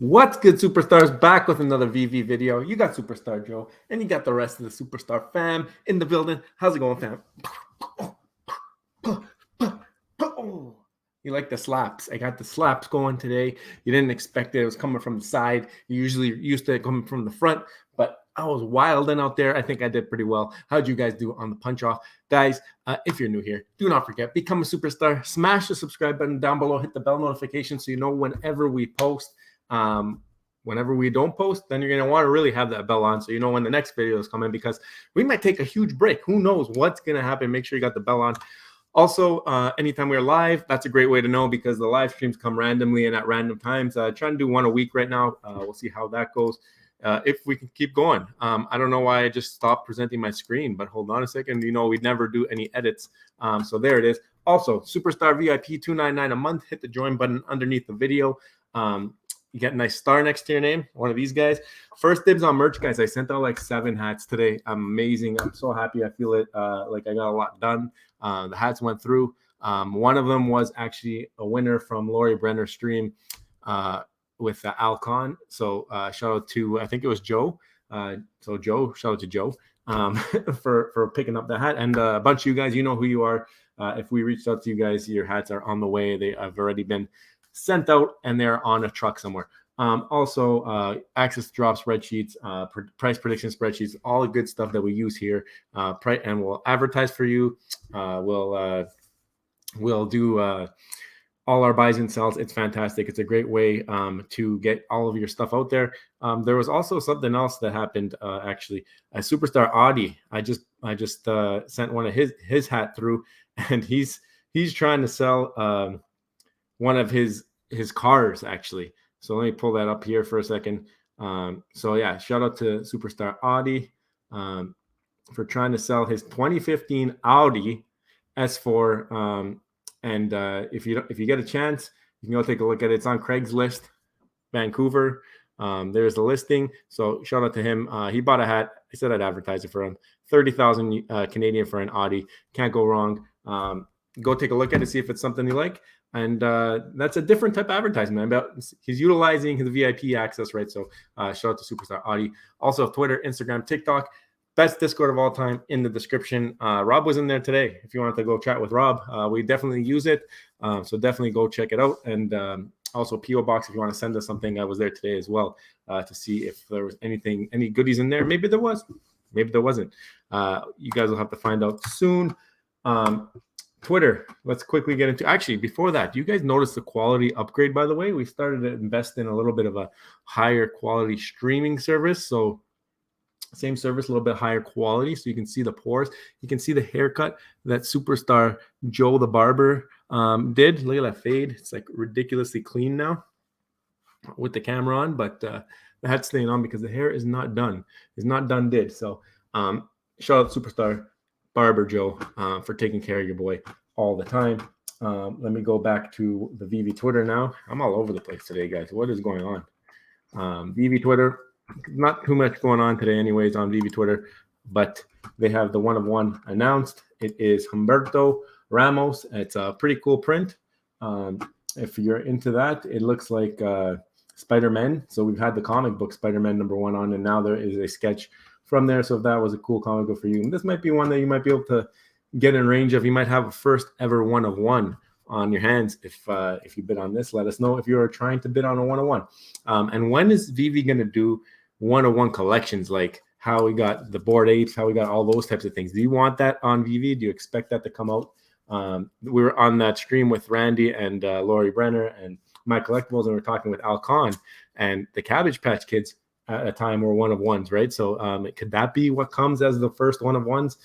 What's good, superstars? Back with another VV video. You got Superstar Joe, and you got the rest of the Superstar fam in the building. How's it going, fam? You like the slaps? I got the slaps going today. You didn't expect it. It was coming from the side. You usually used to it coming from the front, but I was wilding out there. I think I did pretty well. How'd you guys do on the punch off? Guys, if you're new here, do not forget, become a superstar. Smash the subscribe button down below. Hit the bell notification so you know whenever we post. Whenever we don't post, then you're going to want to really have that bell on so you know when the next video is coming, because we might take a huge break. Who knows what's going to happen? Make sure you got the bell on. Also, anytime we're live, that's a great way to know, because the live streams come randomly and at random times. Trying to do one a week right now. We'll see how that goes. If we can keep going. I don't know why I just stopped presenting my screen, but hold on a second. You know, we never do any edits. So there it is. Also, Superstar VIP $2.99 a month. Hit the join button underneath the video. You get a nice star next to your name, one of these guys. First dibs on merch, guys. I sent out like 7 hats today. Amazing. I'm so happy. I feel it like I got a lot done. The hats went through. One of them was actually a winner from Lori Brenner's stream with Al Khan. So shout out to, I think it was Joe. So Joe, shout out to Joe for picking up the hat. And a bunch of you guys, you know who you are. If we reached out to you guys, your hats are on the way. They have already been sent out and they're on a truck somewhere. Also, access drop spreadsheets, price prediction spreadsheets, all the good stuff that we use here. And we'll advertise for you. We'll do all our buys and sells. It's fantastic. It's a great way to get all of your stuff out there. There was also something else that happened. Actually, a Superstar Audi. I just sent one of his hat through, and he's trying to sell one of his cars, actually. So let me pull that up here for a second. So yeah, shout out to Superstar Audi for trying to sell his 2015 Audi S4. And if you get a chance, you can go take a look at it. It's on Craigslist, Vancouver. There's the listing. So shout out to him. He bought a hat. I said I'd advertise it for him. 30,000 Canadian for an Audi. Can't go wrong. Go take a look at it, see if it's something you like. And that's a different type of advertisement. He's utilizing his VIP access, right? So shout out to Superstar Audi. Also, Twitter, Instagram, TikTok. Best Discord of all time in the description. Rob was in there today. If you wanted to go chat with Rob, we definitely use it. So definitely go check it out. And also P.O. Box, if you want to send us something. I was there today as well to see if there was any goodies in there. Maybe there was. Maybe there wasn't. You guys will have to find out soon. Twitter, let's quickly get into. Actually, before that, do you guys notice the quality upgrade, by the way? We started to invest in a little bit of a higher quality streaming service. So same service, a little bit higher quality. So you can see the pores. You can see the haircut that Superstar Joe the barber did. Look at that fade. It's like ridiculously clean now with the camera on, but the hat's staying on because the hair is not done. It's not done did. So shout out Superstar Barber Joe for taking care of your boy all the time. Let me go back to the VV Twitter now. I'm all over the place today, guys. What is going on? VV Twitter, not too much going on today anyways on VV Twitter, but they have the one of one announced. It is Humberto Ramos. It's a pretty cool print. If you're into that, it looks like Spider-Man. So we've had the comic book Spider-Man #1 on, and now there is a sketch from there. So if that was a cool comic book for you, and this might be one that you might be able to get in range of. You might have a first ever one of one on your hands. If you bid on this, let us know if you are trying to bid on a 101. And when is VV going to do 101 collections, like how we got the Bored Apes, how we got all those types of things? Do you want that on VV? Do you expect that to come out? We were on that stream with Randy and Lori Brenner and My Collectibles, and we we're talking with Al Khan, and the Cabbage Patch Kids at a time were one of ones, right? So could that be what comes as the first one of ones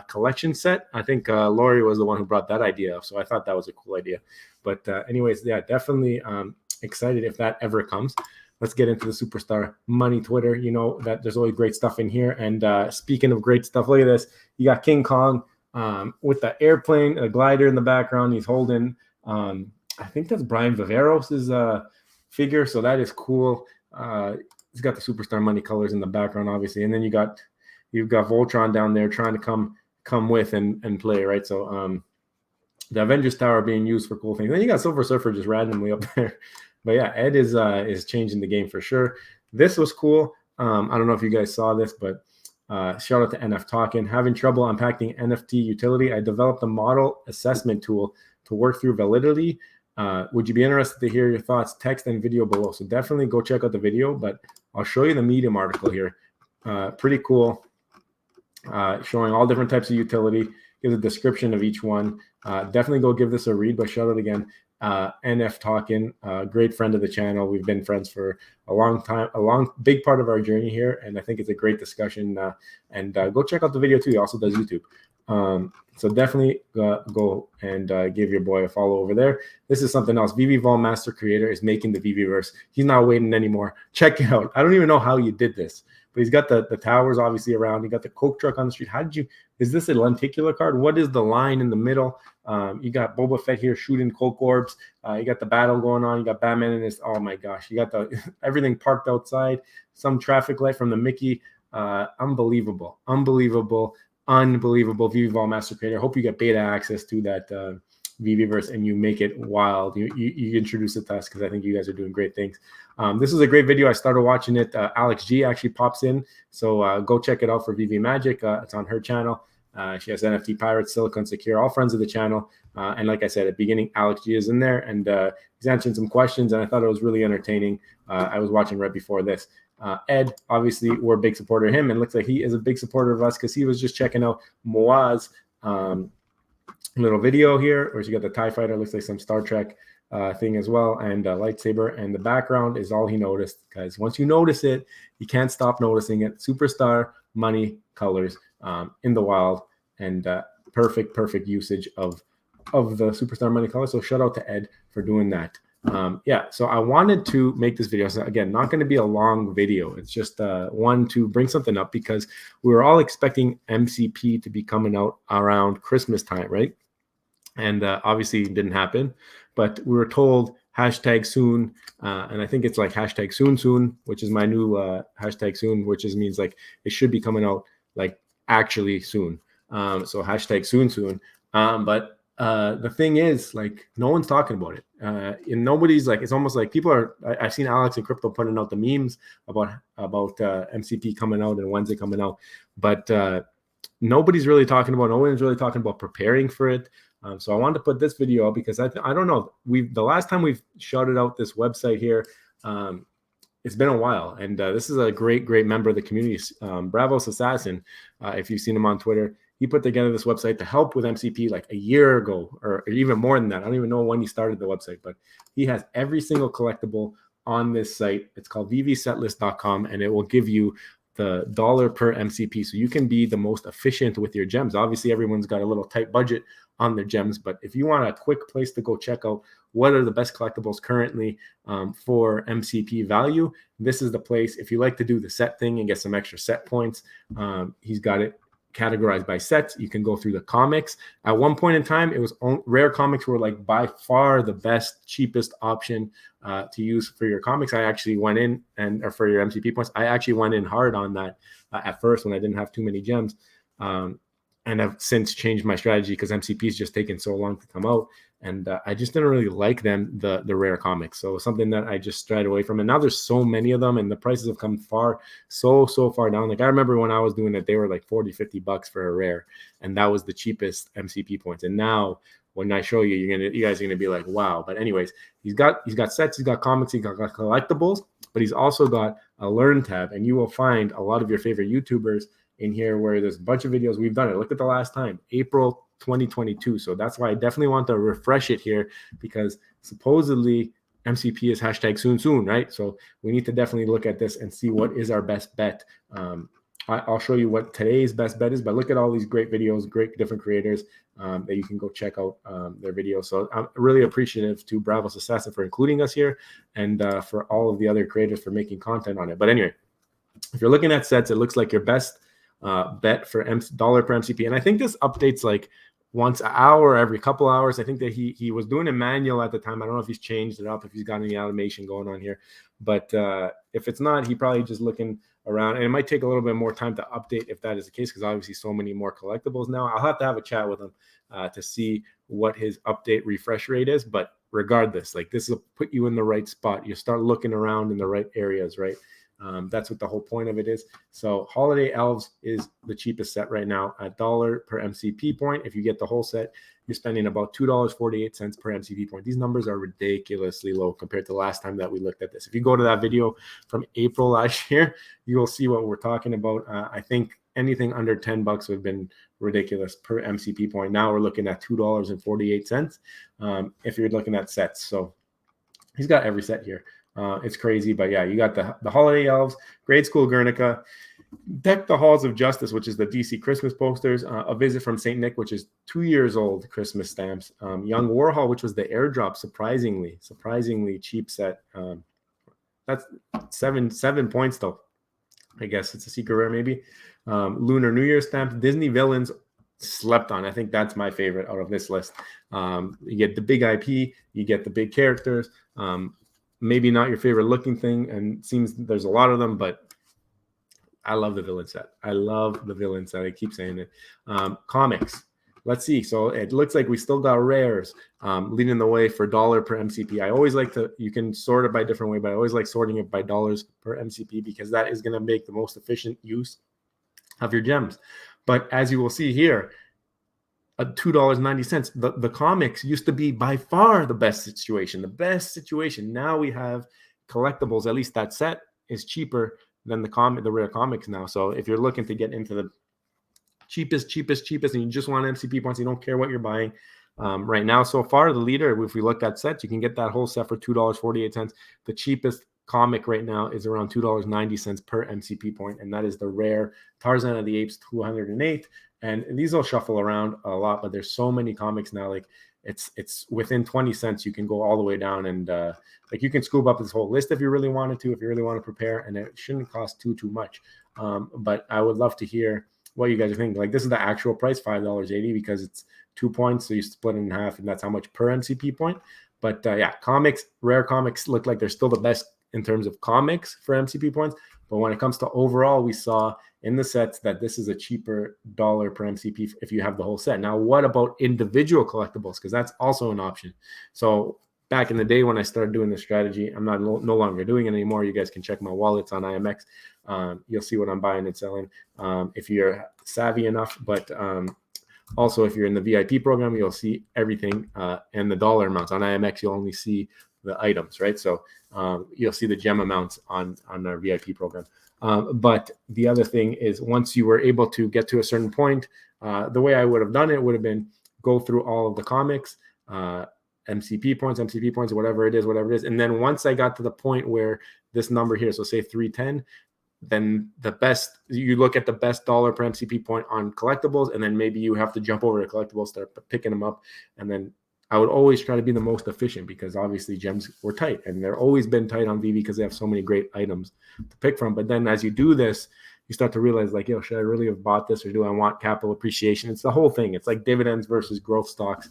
collection set? I think Lori was the one who brought that idea up, so I thought that was a cool idea. But anyways, yeah, definitely excited if that ever comes. Let's get into the Superstar Money Twitter. You know that there's always great stuff in here. And speaking of great stuff, look at this. You got King Kong with the airplane, a glider in the background. He's holding, I think that's Brian Viveros' figure, so that is cool. He's got the Superstar Money colors in the background, obviously, and then you've got Voltron down there trying to come with and play, right? So the Avengers Tower being used for cool things. Then you got Silver Surfer just randomly up there. But yeah, Ed is changing the game for sure. This was cool. I don't know if you guys saw this, but shout out to NF Talking. Having trouble unpacking NFT utility, I developed a model assessment tool to work through validity. Would you be interested to hear your thoughts? Text and video below. So definitely go check out the video, but I'll show you the Medium article here. Pretty cool. Showing all different types of utility, gives a description of each one. Definitely go give this a read, but shout out again, NF Talking, great friend of the channel. We've been friends for a long time, big part of our journey here, and I think it's a great discussion. And go check out the video too. He also does YouTube. So definitely go and give your boy a follow over there. This is something else. VV Vol Master Creator is making the VVverse. He's not waiting anymore. Check it out. I don't even know how you did this, but he's got the towers obviously around. You got the Coke truck on the street. How did you? Is this a lenticular card? What is the line in the middle? You got Boba Fett here shooting Coke orbs. You got the battle going on. You got Batman in this. Oh my gosh! You got the everything parked outside. Some traffic light from the Mickey. Unbelievable. VV Vol Master Creator. Hope you get beta access to that VVverse and you make it wild. You introduce it to us because I think you guys are doing great things. This is a great video. I started watching it. Alex G actually pops in, so go check it out for VV Magic. It's on her channel. She has NFT Pirates, Silicon Secure, all friends of the channel. And like I said at the beginning, Alex G is in there, and he's answering some questions, and I thought it was really entertaining. I was watching right before this. Ed, obviously, we're a big supporter of him, and looks like he is a big supporter of us because he was just checking out Moa's little video here, where she got the TIE Fighter, looks like some Star Trek thing as well, and a lightsaber, and the background is all he noticed, because once you notice it, you can't stop noticing it. Superstar money colors in the wild, and perfect usage of the Superstar money color. So shout out to Ed for doing that. Yeah, so I wanted to make this video. So again, not going to be a long video. It's just one to bring something up because we were all expecting MCP to be coming out around Christmas time, right? And obviously it didn't happen, but we were told hashtag soon, and I think it's like hashtag soon, which is my new hashtag soon, which means like it should be coming out like actually soon. So hashtag soon. But the thing is, like, no one's talking about it. And nobody's like, it's almost like people are. I've seen Alex and Crypto putting out the memes about MCP coming out and Wednesday coming out, but nobody's really talking about. No one's really talking about preparing for it. So I wanted to put this video out because I don't know. The last time we've shouted out this website here, it's been a while, and this is a great member of the community, Bravos Assassin. If you've seen him on Twitter, he put together this website to help with MCP like a year ago, or even more than that. I don't even know when he started the website, but he has every single collectible on this site. It's called vvsetlistcom, and it will give you the dollar per MCP, so you can be the most efficient with your gems. Obviously, everyone's got a little tight budget on their gems, but if you want a quick place to go check out what are the best collectibles currently for MCP value, this is the place. If you like to do the set thing and get some extra set points, he's got it categorized by sets. You can go through the comics. At one point in time, it was rare comics were like by far the best, cheapest option to use for your comics. I actually went in or for your MCP points, I actually went in hard on that at first when I didn't have too many gems. And I've since changed my strategy because MCP has just taken so long to come out, and I just didn't really like them, the rare comics. So something that I just strayed away from. And now there's so many of them, and the prices have come so far down. Like I remember when I was doing it, they were like $40-50 for a rare, and that was the cheapest MCP points. And now when I show you, you guys are gonna be like, wow. But anyways, he's got sets, he's got comics, he's got collectibles, but he's also got a learn tab, and you will find a lot of your favorite YouTubers in here where there's a bunch of videos we've done it. Look at the last time, April 2022. So that's why I definitely want to refresh it here, because supposedly MCP is hashtag soon, right? So we need to definitely look at this and see what is our best bet. I'll show you what today's best bet is, but look at all these great videos, great different creators that you can go check out their videos. So I'm really appreciative to Bravos Assassin for including us here, and for all of the other creators for making content on it. But anyway, if you're looking at sets, it looks like your best bet for dollar per MCP. And I think this updates like once an hour, every couple hours. I think that he was doing a manual at the time. I don't know if he's changed it up, if he's got any automation going on here. But if it's not, he probably just looking around. And it might take a little bit more time to update if that is the case, because obviously so many more collectibles now. I'll have to have a chat with him to see what his update refresh rate is. But regardless. Like, this will put you in the right spot. You start looking around in the right areas, right? That's what the whole point of it is. So Holiday Elves is the cheapest set right now at $1 per MCP point. If you get the whole set, you're spending about $2.48 per MCP point. These numbers are ridiculously low compared to the last time that we looked at this. If you go to that video from April last year, you will see what we're talking about. I think anything under $10 would have been ridiculous per MCP point. Now we're looking at $2.48 if you're looking at sets. So he's got every set here. It's crazy, but yeah, you got the Holiday Elves, Grade School Guernica, Deck the Halls of Justice, which is the DC Christmas posters, A Visit from St. Nick, which is 2 years old Christmas stamps, Young Warhol, which was the airdrop, surprisingly cheap set. That's seven points though. I guess it's a secret rare maybe. Lunar New Year stamps, Disney Villains, slept on. I think that's my favorite out of this list. You get the big IP, you get the big characters. Maybe not your favorite looking thing, and it seems there's a lot of them, but I love the villain set. I keep saying it. Comics. Let's see. So it looks like we still got rares leading the way for $1 per MCP. I always like to, you can sort it by different way, but I always like sorting it by dollars per MCP because that is going to make the most efficient use of your gems. But as you will see here, at $2.90. The comics used to be by far the best situation. Now we have collectibles. At least that set is cheaper than the rare comics now. So if you're looking to get into the cheapest, and you just want MCP points, you don't care what you're buying. Right now, so far, the leader, if we look at sets, you can get that whole set for $2.48. The cheapest comic right now is around $2.90 per MCP point, and that is the rare Tarzan of the Apes 208. And these will shuffle around a lot, but there's so many comics now. Like it's within 20 cents, you can go all the way down, and like you can scoop up this whole list if you really wanted to, if you really want to prepare, and it shouldn't cost too much. But I would love to hear what you guys are thinking. Like, this is the actual price, $5.80, because it's 2 points, so you split it in half, and that's how much per MCP point. But yeah, comics, rare comics look like they're still the best in terms of comics for MCP points. But when it comes to overall, we saw in the sets that this is a cheaper $1 per MCP if you have the whole set. Now, what about individual collectibles? Because that's also an option. So back in the day when I started doing this strategy, I'm no longer doing it anymore. You guys can check my wallets on IMX. You'll see what I'm buying and selling if you're savvy enough. But also, if you're in the VIP program, you'll see everything and the dollar amounts. On IMX, you'll only see the items, right? So you'll see the gem amounts on our VIP program. But the other thing is, once you were able to get to a certain point, the way I would have done it would have been go through all of the comics, MCP points, whatever it is. And then once I got to the point where this number here, so say 310, then you look at the best $1 per MCP point on collectibles, and then maybe you have to jump over to collectibles, start picking them up. And then I would always try to be the most efficient, because obviously gems were tight, and they're always been tight on Veve because they have so many great items to pick from. But then as you do this, you start to realize, like, should I really have bought this, or do I want capital appreciation? It's the whole thing. It's like dividends versus growth stocks.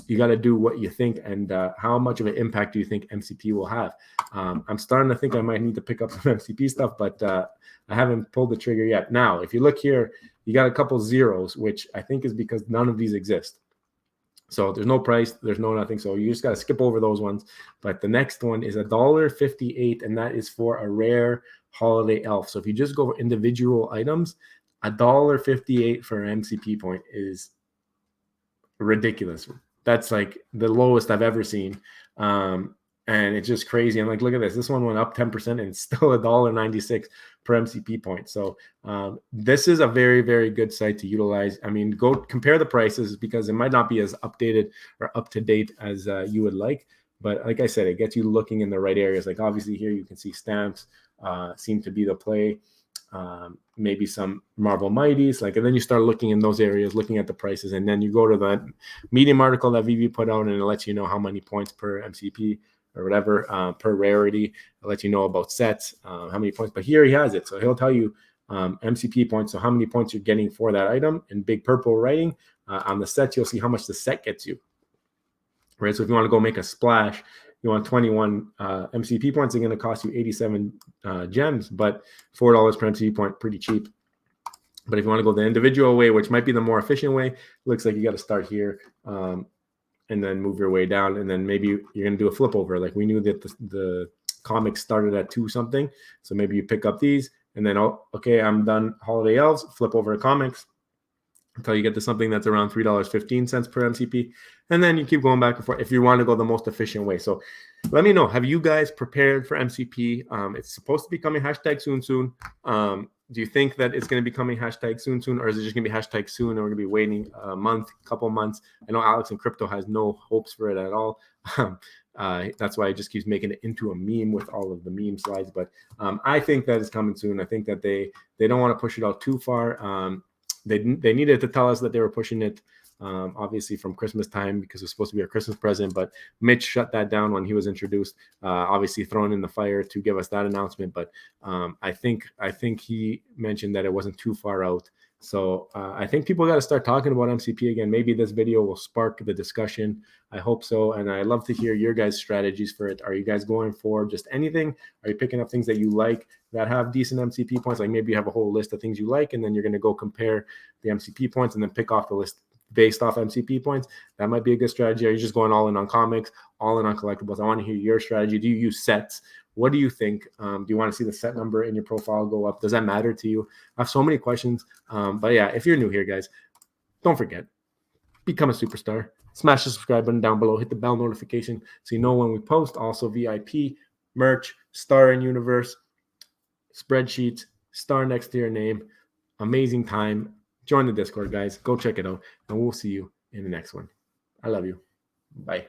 You got to do what you think, and how much of an impact do you think MCP will have? I'm starting to think I might need to pick up some MCP stuff, but I haven't pulled the trigger yet. Now, if you look here, you got a couple zeros, which I think is because none of these exist. So there's no price, there's no nothing. So you just got to skip over those ones. But the next one is $1.58, and that is for a rare holiday elf. So if you just go for individual items, $1.58 for an MCP point is ridiculous. That's like the lowest I've ever seen. And it's just crazy. I'm like, look at this. This one went up 10% and it's still $1.96 per MCP point. So this is a very, very good site to utilize. I mean, go compare the prices, because it might not be as updated or up to date as you would like. But like I said, it gets you looking in the right areas. Like obviously here you can see stamps seem to be the play. Maybe some Marvel Mighties, and then you start looking in those areas, looking at the prices, and then you go to the Medium article that Veve put out, and it lets you know how many points per MCP or whatever per rarity. It'll let you know about sets, how many points. But here he has it, so he'll tell you MCP points, so how many points you're getting for that item in big purple writing. On the sets, you'll see how much the set gets you. Right, so if you want to go make a splash, you want 21 MCP points, they're going to cost you 87 gems, but $4 per MCP point, pretty cheap. But if you want to go the individual way, which might be the more efficient way, looks like you got to start here. And and then move your way down. And then maybe you're going to do a flip over. Like we knew that the comics started at 2 something. So maybe you pick up these and then, oh, okay, I'm done Holiday Elves, flip over to comics until you get to something that's around $3.15 per MCP. And then you keep going back and forth if you want to go the most efficient way. So let me know, have you guys prepared for MCP? It's supposed to be coming hashtag soon. Do you think that it's going to be coming hashtag soon, or is it just going to be hashtag soon and we're going to be waiting a month, couple months? I know Alex in Crypto has no hopes for it at all. That's why he just keeps making it into a meme with all of the meme slides. But I think that it's coming soon. I think that they don't want to push it out too far. They needed to tell us that they were pushing it, obviously from Christmas time, because it was supposed to be our Christmas present. But Mitch shut that down when he was introduced, obviously thrown in the fire to give us that announcement. But I think he mentioned that it wasn't too far out. So I think people got to start talking about MCP again. Maybe this video will spark the discussion. I hope so. And I love to hear your guys' strategies for it. Are you guys going for just anything? Are you picking up things that you like that have decent MCP points? Like maybe you have a whole list of things you like, and then you're going to go compare the MCP points and then pick off the list based off MCP points. That might be a good strategy. Are you just going all in on comics, all in on collectibles? I want to hear your strategy. Do you use sets? What do you think? Do you want to see the set number in your profile go up? Does that matter to you? I have so many questions. But yeah, if you're new here, guys, don't forget, become a superstar. Smash the subscribe button down below. Hit the bell notification so you know when we post. Also VIP, merch, star in universe, spreadsheets, star next to your name. Amazing time. Join the Discord, guys. Go check it out. And we'll see you in the next one. I love you. Bye.